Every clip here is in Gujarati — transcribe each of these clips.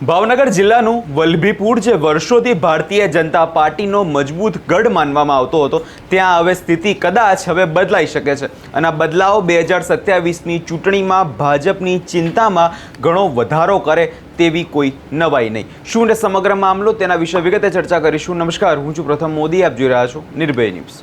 ભાવનગર જિલ્લાનું વલભીપુર જે વર્ષોથી ભારતીય જનતા પાર્ટીનો મજબૂત ગઢ માનવામાં આવતો હતો, ત્યાં હવે સ્થિતિ કદાચ હવે બદલાઈ શકે છે અને આ બદલાવ 2027ની ચૂંટણીમાં ભાજપની ચિંતામાં ઘણો વધારો કરે તેવી કોઈ નવાઈ નહીં. શું ને સમગ્ર મામલો તેના વિશે વિગતે ચર્ચા કરીશું. નમસ્કાર, હું છું પ્રથમ મોદી, આપ જોઈ રહ્યા છો નિર્ભય ન્યૂઝ.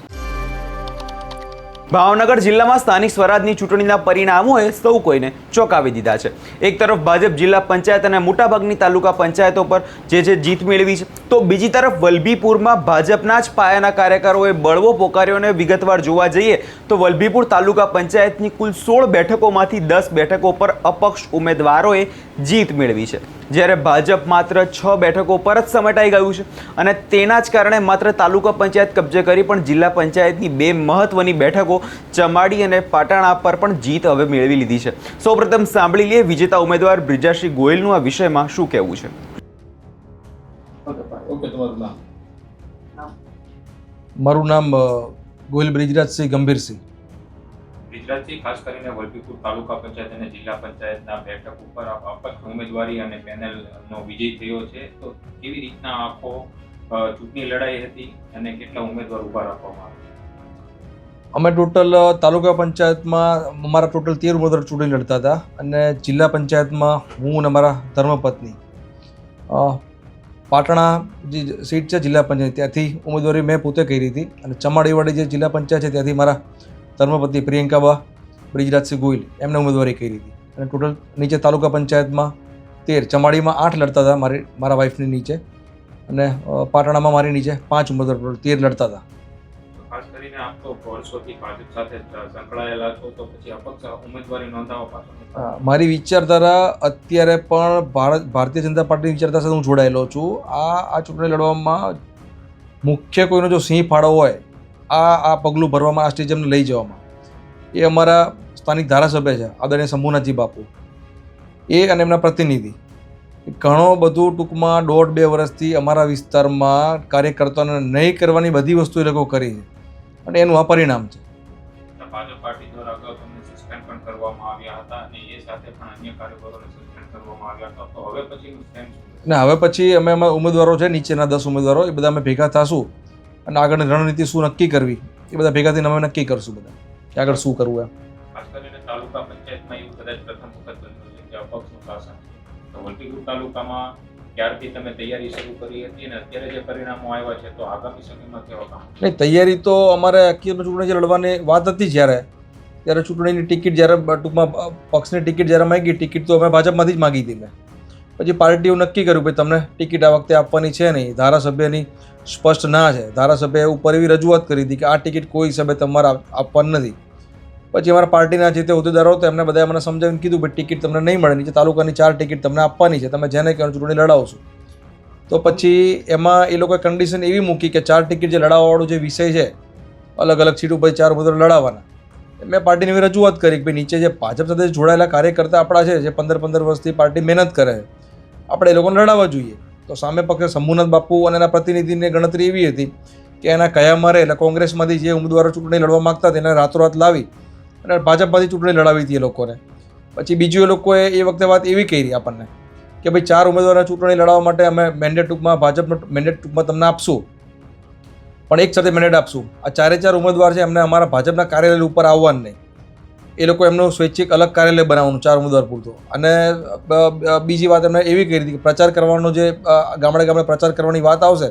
ભાવનગર જિલ્લામાં સ્થાનિક સ્વરાજની ચૂંટણીના પરિણામોએ સૌ કોઈને ચોંકાવી દીધા છે. એક તરફ ભાજપ જિલ્લા પંચાયત અને મોટાભાગની તાલુકા પંચાયતો પર જે જીત મેળવી છે, તો બીજી તરફ વલભીપુરમાં ભાજપના જ પાયાના કાર્યકરોએ બળવો પોકાર્યો. અને વિગતવાર જોવા જઈએ તો વલભીપુર તાલુકા પંચાયતની કુલ 16 બેઠકોમાંથી 10 બેઠકો પર અપક્ષ ઉમેદવારોએ જીત મેળવી છે, જ્યારે ભાજપ માત્ર 6 બેઠકો પર જ સમેટાઈ ગયું છે. અને તેના જ કારણે માત્ર તાલુકા પંચાયત કબજે કરી પણ જિલ્લા પંચાયતની 2 મહત્વની બેઠકો ચમાડી અને પાટણા પર પણ જીત હવે મેળવી લીધી છે. સૌપ્રથમ સાંભળી લઈએ વિજેતા ઉમેદવાર બ્રિજરાજસિંહ ગોહિલનું આ વિષયમાં શું કહેવું છે. મારું નામ ગોહિલ બ્રિજરાજસિંહ ગંભીરસિંહ. બ્રિજરાજસિંહ, ખાસ કરીને વલભીપુર તાલુકા પંચાયત અને જિલ્લા પંચાયતના બેઠક ઉપર અપક્ષ ઉમેદવારી અને પેનલનો વિજય થયો છે, તો કેવી રીતના આખો ચૂંટણી લડાઈ હતી અને કેટલા ઉમેદવાર ઉભા રાખવામાં આવ્યા? અમે ટોટલ તાલુકા પંચાયતમાં અમારા ટોટલ 13 ઉમેદવાર ચૂંટણી લડતા હતા અને જિલ્લા પંચાયતમાં હું અને મારા ધર્મપત્ની પાટણા જે સીટ છે જિલ્લા પંચાયત, ત્યાંથી ઉમેદવારી મેં પોતે કરી હતી. અને ચમાડીવાડી જે જિલ્લા પંચાયત છે ત્યાંથી મારા ધર્મપત્ની પ્રિયંકાબા બ્રિજરાજસિંહ ગોહિલ એમને ઉમેદવારી કરી હતી. અને ટોટલ નીચે તાલુકા પંચાયતમાં 13, ચમાડીમાં 8 લડતા હતા મારા વાઈફની નીચે, અને પાટણામાં મારી નીચે 5 ઉમેદવાર ટોટલ 13 લડતા હતા. ખાસ કરીને આપ તો વર્ષોથી ભાજપ સાથે સંકળાયેલા છો, તો પછી અપક્ષ ઉમેદવારી નોંધાવવા પાછળ મારી વિચારધારા અત્યારે પણ ભારતીય જનતા પાર્ટીની વિચારધારા સાથે હું જોડાયેલો છું. આ ચૂંટણી લડવામાં મુખ્ય કોઈનો જો સિંહ ફાળો હોય આ પગલું ભરવામાં, આ સ્ટેજ અમને લઈ જવામાં, એ અમારા સ્થાનિક ધારાસભ્ય છે આદરણીય શંભુનાથજી બાપુ, એ અને એમના પ્રતિનિધિ. ઘણો બધું ટૂંકમાં 1.5-2 વર્ષથી અમારા વિસ્તારમાં કાર્યકર્તાઓને નહીં કરવાની બધી વસ્તુ એ લોકો કરી છે, અને એનું આ પરિણામ છે. ભાજપ પાર્ટી દ્વારા અગાઉ તમને સસ્પેન્ડ પણ કરવામાં આવ્યા હતા અને એ સાથે પણ અન્ય કાર્યકરોને સસ્પેન્ડ કરવામાં આવ્યા હતા, તો હવે પછીનું સ્ટેન્ડ શું? ને હવે પછી અમે અમારા ઉમેદવારો છે નીચેના 10 ઉમેદવારો, એ બધા અમે ભેગા થશું અને આગળની રણનીતિ શું નક્કી કરવી એ બધા ભેગા થઈને અમે નક્કી કરશું બધા કે આગળ શું કરવું એમ. ખાસ કરીને તાલુકા પંચાયતમાં એવું કદાચ પ્રથમ વખત બન્યું છે કે અપક્ષનું શાસન છે, તો વલભીપુર તાલુકામાં ક્યારથી તમે તૈયારી શરૂ કરી હતી અને અત્યારે જે પરિણામો આવ્યા છે, તો આગામી સમયમાં કેવા કામ? નહીં, તૈયારી તો અમારે ચૂંટણી જે લડવાની વાત હતી ત્યારે ચૂંટણીની ટિકિટ જ્યારે ટૂંકમાં પક્ષની ટિકિટ જ્યારે માગી, ટિકિટ તો અમે ભાજપમાંથી જ માગી હતી મેં. પછી પાર્ટીએ નક્કી કર્યું કે તમને ટિકિટ આ વખતે આપવાની છે નહીં, ધારાસભ્યની સ્પષ્ટ ના છે. ધારાસભ્યએ ઉપર એવી રજૂઆત કરી હતી કે આ ટિકિટ કોઈ હિસાબે તમારે આપવાની નથી. પછી અમારા પાર્ટીના જે તે હોદ્દેદારો હતા એમને બધાએ મને સમજાવીને કીધું ભાઈ ટિકિટ તમને નહીં મળે, નીચે તાલુકાની 4 ટિકિટ તમને આપવાની છે, તમે જેને કહેવાનું ચૂંટણી લડાવશો. તો પછી એમાં એ લોકોએ કન્ડિશન એવી મૂકી કે 4 ટિકિટ જે લડાવવાવાળો જે વિષય છે, અલગ અલગ સીટ ઉપર 4 ઉમેદવાર લડાવવાના. મેં પાર્ટીની એવી રજૂઆત કરી કે નીચે જે ભાજપ સાથે જોડાયેલા કાર્યકર્તા આપણા છે, જે 15 વર્ષથી પાર્ટી મહેનત કરે છે, આપણે એ લોકોને લડાવવા જોઈએ. તો સામે પક્ષે શંભુનાથ બાપુ અને એના પ્રતિનિધિની ગણતરી એવી હતી કે એના કયામાં રહે, એટલે કોંગ્રેસમાંથી જે ઉમેદવારો ચૂંટણી લડવા માગતા તેને રાતોરાત લાવી અને ભાજપમાંથી ચૂંટણી લડાવી હતી એ લોકોને. પછી બીજું એ લોકોએ એ વખતે વાત એવી કરી આપણને કે ભાઈ 4 ઉમેદવારોને ચૂંટણી લડાવવા માટે અમે મેન્ડેટ ટૂંકમાં ભાજપનો મેન્ડેટ ટૂંકમાં તમને આપશું, પણ એક સાથે મેન્ડેટ આપશું. આ 4 ઉમેદવાર છે એમને અમારા ભાજપના કાર્યાલય ઉપર આવવાનું નહીં, એ લોકો એમનું સ્વૈચ્છિક અલગ કાર્યાલય બનાવવાનું 4 ઉમેદવાર પૂરતો. અને બીજી વાત એમને એવી કરી હતી કે પ્રચાર કરવાનો જે ગામડે ગામડે પ્રચાર કરવાની વાત આવશે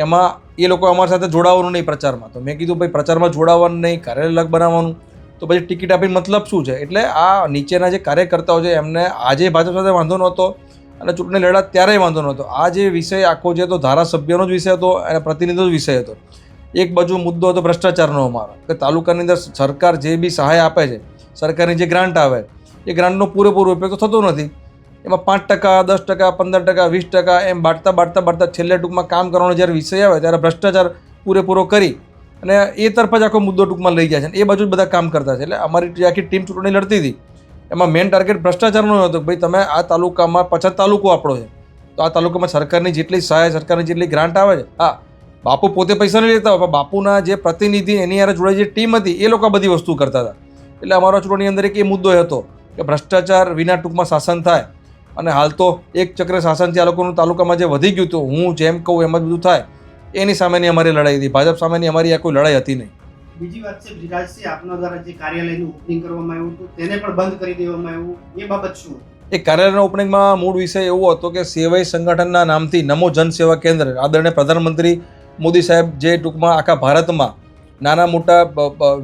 એમાં એ લોકો અમારી સાથે જોડાવાનું નહીં પ્રચારમાં. તો મેં કીધું ભાઈ પ્રચારમાં જોડાવાનું નહીં, કાર્યાલય અલગ બનાવવાનું, તો પછી ટિકિટ આપીને મતલબ શું છે? એટલે આ નીચેના જે કાર્યકર્તાઓ છે એમને આજે ભાજપ સાથે વાંધો નહોતો અને ચૂંટણી લડ્યા ત્યારેય વાંધો નહોતો. આ જે વિષય આખો છે તો ધારાસભ્યનો જ વિષય હતો અને પ્રતિનિધિનો જ વિષય હતો. એક બાજુ મુદ્દો હતો ભ્રષ્ટાચારનો અમારો, કે તાલુકાની અંદર સરકાર જે બી સહાય આપે છે, સરકારની જે ગ્રાન્ટ આવે, એ ગ્રાન્ટનો પૂરેપૂરો ઉપયોગ તો થતો નથી. એમાં 5%, 10%, 15%, 20% એમ બાળતા છેલ્લે ટૂંકમાં કામ કરવાનો જ્યારે વિષય આવે ત્યારે ભ્રષ્ટાચાર પૂરેપૂરો કરી અને એ તરફ જ આખો મુદ્દો ટૂંકમાં લઈ જાય છે. એ બાજુ જ બધા કામ કરતા છે. એટલે અમારી આખી ટીમ ચૂંટણી લડતી હતી એમાં મેઇન ટાર્ગેટ ભ્રષ્ટાચારનો હતો કે ભાઈ તમે આ તાલુકામાં 50 તાલુકો આપણો છે, તો આ તાલુકામાં સરકારની જેટલી સહાય, સરકારની જેટલી ગ્રાન્ટ આવે છે, હા બાપુ પોતે પૈસા નહીં લેતા હોય, પણ બાપુના જે પ્રતિનિધિ એની યાર જોડે જે ટીમ હતી એ લોકો બધી વસ્તુ કરતા હતા. એટલે અમારા ચૂંટણી અંદર એક એ મુદ્દો હતો કે ભ્રષ્ટાચાર વિના ટૂંકમાં શાસન થાય અને હાલ તો એક ચક્ર શાસનથી આ લોકોનું તાલુકામાં જે વધી ગયું હતું, હું જેમ કહું એમ જ બધું થાય, એની સામેની અમારી લડાઈ હતી. ભાજપ સામેની અમારી આ કોઈ લડાઈ હતી નહીં. બીજી વાત છે બ્રિજરાજસિંહ, આપના દ્વારા જે કાર્યાલયનું ઓપનિંગ કરવામાં આવ્યું હતું તેને પણ બંધ કરી દેવામાં આવ્યું, એ બાબત શું? એ કાર્યાલયના ઓપનિંગમાં મૂળ વિષય એવો હતો કે સેવાઈ સંગઠનના નામથી નમો જન સેવા કેન્દ્ર, આદરણીય પ્રધાનમંત્રી મોદી સાહેબ જે ટૂંકમાં આખા ભારતમાં નાના મોટા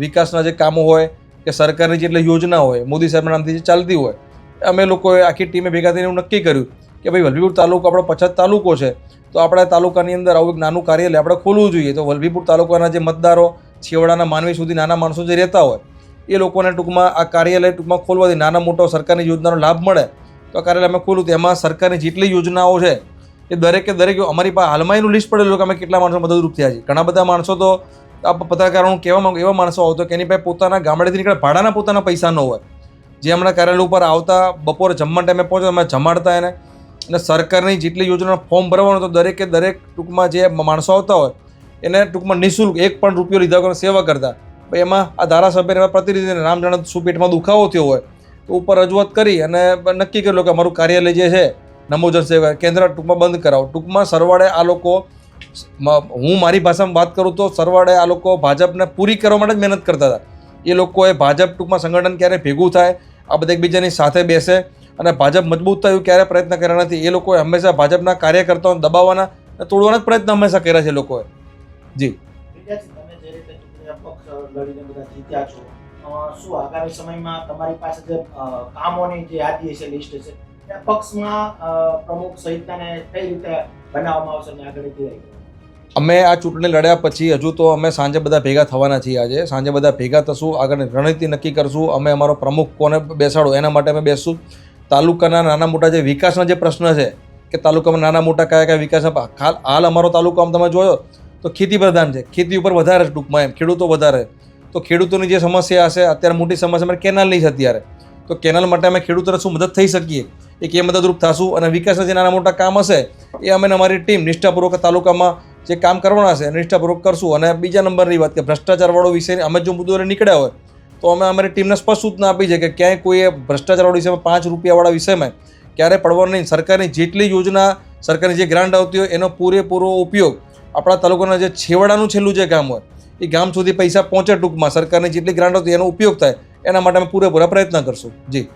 વિકાસના જે કામો હોય કે સરકારની જેટલી યોજના હોય મોદી સાહેબના નામથી જે ચાલતી હોય, અમે લોકોએ આખી ટીમે ભેગા થઈને એવું નક્કી કર્યું કે ભાઈ વલભીપુર તાલુકો આપણો પછાત તાલુકો છે, તો આપણા તાલુકાની અંદર આવું એક નાનું કાર્યાલય આપણે ખોલવું જોઈએ. તો વલભીપુર તાલુકાના જે મતદારો, છેવાડાના માનવી સુધી નાના માણસો જે રહેતા હોય એ લોકોને ટૂંકમાં આ કાર્યાલય ટૂંકમાં ખોલવાથી નાના મોટો સરકારની યોજનાનો લાભ મળે. તો આ કાર્યાલય અમે ખોલ્યું. એમાં સરકારની જેટલી યોજનાઓ છે એ દરેકે દરેક અમારી પાસે હાલમાં એનું લિસ્ટ પડેલું કે અમે કેટલા માણસો મદદરૂપ થયા છે. ઘણા બધા માણસો તો આ પત્રકારોનું કહેવા માંગુ એવા માણસો આવતો કે એની પાસે પોતાના ગામડેથી નીકળે ભાડાના પોતાના પૈસા ન હોય, જે હમણાં કાર્યાલય ઉપર આવતા બપોરે જમવા ટાઈમે પહોંચે અમે જમાડતા એને, અને સરકારની જેટલી યોજનાનું ફોર્મ ભરવાનું તો દરેકે દરેક ટૂંકમાં જે માણસો આવતા હોય એને ટૂંકમાં નિઃશુલ્ક 1 પણ રૂપિયો લીધા વગર સેવા કરતા. ભાઈ એમાં આ ધારાસભ્યને પ્રતિનિધિને નામ જાણે શું પેટમાં દુખાવો થયો હોય તો ઉપર રજૂઆત કરી અને નક્કી કરેલું કે અમારું કાર્યાલય જે છે નમો જન સેવા કેન્દ્ર ટૂંકમાં બંધ કરાવો. ટૂંકમાં સરવાળે આ લોકો, હું મારી ભાષામાં વાત કરું તો સરવાળે આ લોકો ભાજપને પૂરી કરવા માટે જ મહેનત કરતા હતા. એ લોકોએ ભાજપ ટૂંકમાં સંગઠન ક્યારે ભેગું થાય, આ બધા એકબીજાની સાથે બેસે અને ભાજપ મજબૂત થાય એવું ક્યારે પ્રયત્ન કર્યા નથી. એ લોકોએ હંમેશા ભાજપના કાર્યકર્તાઓને દબાવવાના અને તોડવાના જ પ્રયત્ન હંમેશા કર્યા છે લોકોએ. જી, તમે જે રીતે ચૂંટણી પક્ષ લડીને બધા જીત્યા છો, શું આગામી સમયમાં તમારી પાસે જે કામોની જે યાદી છે, લિસ્ટ છે, એ પક્ષમાં પ્રમુખ સહિતને કઈ રીતે બનાવવામાં આવશે અને આગળ તૈયારી કરવી? અમે આ ચૂંટણી લડ્યા પછી હજુ તો અમે સાંજે બધા ભેગા થવાના છીએ. આજે સાંજે બધા ભેગા થશું, આગળ રણનીતિ નક્કી કરશું. અમે અમારો પ્રમુખ કોને બેસાડો એના માટે અમે બેસશું. તાલુકાના નાના મોટા જે વિકાસના જે પ્રશ્ન છે કે તાલુકામાં નાના મોટા કયા કયા વિકાસ, હાલ અમારો તાલુકો આમ તમે જોયો તો ખેતી પ્રધાન છે, ખેતી ઉપર વધારે ટૂંકમાં એમ ખેડૂતો વધારે. તો ખેડૂતોની જે સમસ્યા હશે અત્યારે મોટી સમસ્યા અમારે કેનાલની છે અત્યારે, તો કેનાલ માટે અમે ખેડૂતોને શું મદદ થઈ શકીએ એક એ મદદરૂપ થશું. અને વિકાસના જે નાના મોટા કામ હશે એ અમે અમારી ટીમ નિષ્ઠાપૂર્વક તાલુકામાં જે કામ કરવાના છે નિષ્ઠાપૂર્વક કરશું. અને બીજા નંબરની વાત કે ભ્રષ્ટાચારવાળો વિષય અમે જો મુદ્દો નીકળ્યા હોય તો અમે અમારી ટીમને સ્પષ્ટ સૂચના આપી છે કે ક્યાંય કોઈએ ભ્રષ્ટાચારવાળા વિષયમાં 5 રૂપિયાવાળા વિષયમાં ક્યારે પડવાનું નહીં. સરકારની જેટલી યોજના, સરકારની જે ગ્રાન્ટ આવતી હોય એનો પૂરેપૂરો ઉપયોગ આપણા તાલુકાના જે છેવાડાનું છેલ્લું જે ગામ હોય એ ગામ સુધી પૈસા પહોંચે, ટૂંકમાં સરકારની જેટલી ગ્રાન્ટ આવતી એનો ઉપયોગ થાય, એના માટે અમે પૂરેપૂરા પ્રયત્ન કરશું. જી,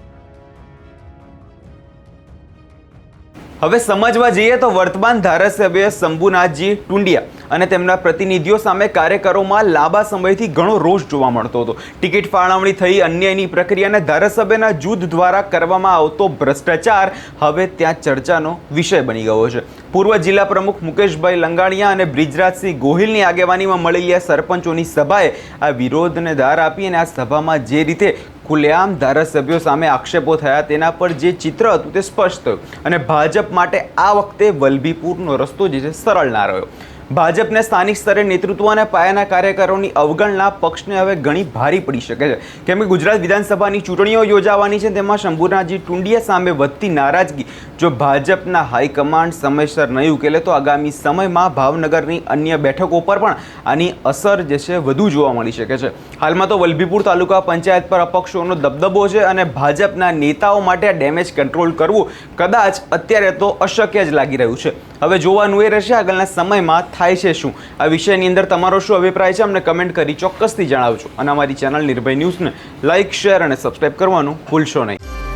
હવે સમજવા જઈએ તો વર્તમાન ધારાસભ્ય શંભુનાથજી ટુંડિયા અને તેમના પ્રતિનિધિઓ સામે કાર્યકરોમાં લાંબા સમયથી ઘણો રોષ જોવા મળતો હતો. ટિકિટ ફાળવણી થઈ અન્યાયની પ્રક્રિયા અને ધારાસભ્યના જૂથ દ્વારા કરવામાં આવતો ભ્રષ્ટાચાર હવે ત્યાં ચર્ચાનો વિષય બની ગયો છે. પૂર્વ જિલ્લા પ્રમુખ મુકેશભાઈ લંગાણિયા અને બ્રિજરાજસિંહ ગોહિલની આગેવાનીમાં મળેલી આ સરપંચોની સભાએ આ વિરોધને ધાર આપી અને આ સભામાં જે રીતે ખુલ્લેઆમ ધારાસભ્યો સામે આક્ષેપો થયા તેના પર જે ચિત્ર હતું તે સ્પષ્ટ થયું અને ભાજપ માટે આ વખતે વલભીપુરનો રસ્તો જે છે સરળ ના રહ્યો. ભાજપને સ્થાનિક સ્તરે નેતૃત્વ અને પાયાના કાર્યકરોની અવગણના પક્ષને હવે ઘણી ભારી પડી શકે છે, કેમ કે ગુજરાત વિધાનસભાની ચૂંટણીઓ યોજાવાની છે. તેમાં શંભુનાથજી ટુંડિયા સામે વધતી નારાજગી જો ભાજપના હાઈકમાન્ડ સમયસર નહીં ઉકેલે તો આગામી સમયમાં ભાવનગરની અન્ય બેઠકો પર પણ આની અસર જે છે વધુ જોવા મળી શકે છે. હાલમાં તો વલભીપુર તાલુકા પંચાયત પર અપક્ષોનો દબદબો છે અને ભાજપના નેતાઓ માટે આ ડેમેજ કંટ્રોલ કરવું કદાચ અત્યારે તો અશક્ય જ લાગી રહ્યું છે. હવે જોવાનું એ રહેશે આગળના સમયમાં થાય છે શું. આ વિષયની અંદર તમારો શું અભિપ્રાય છે અમને કમેન્ટ કરી ચોક્કસથી જણાવજો અને અમારી ચેનલ નિર્ભય ન્યૂઝને લાઇક, શેર અને સબસ્ક્રાઇબ કરવાનું ભૂલશો નહીં.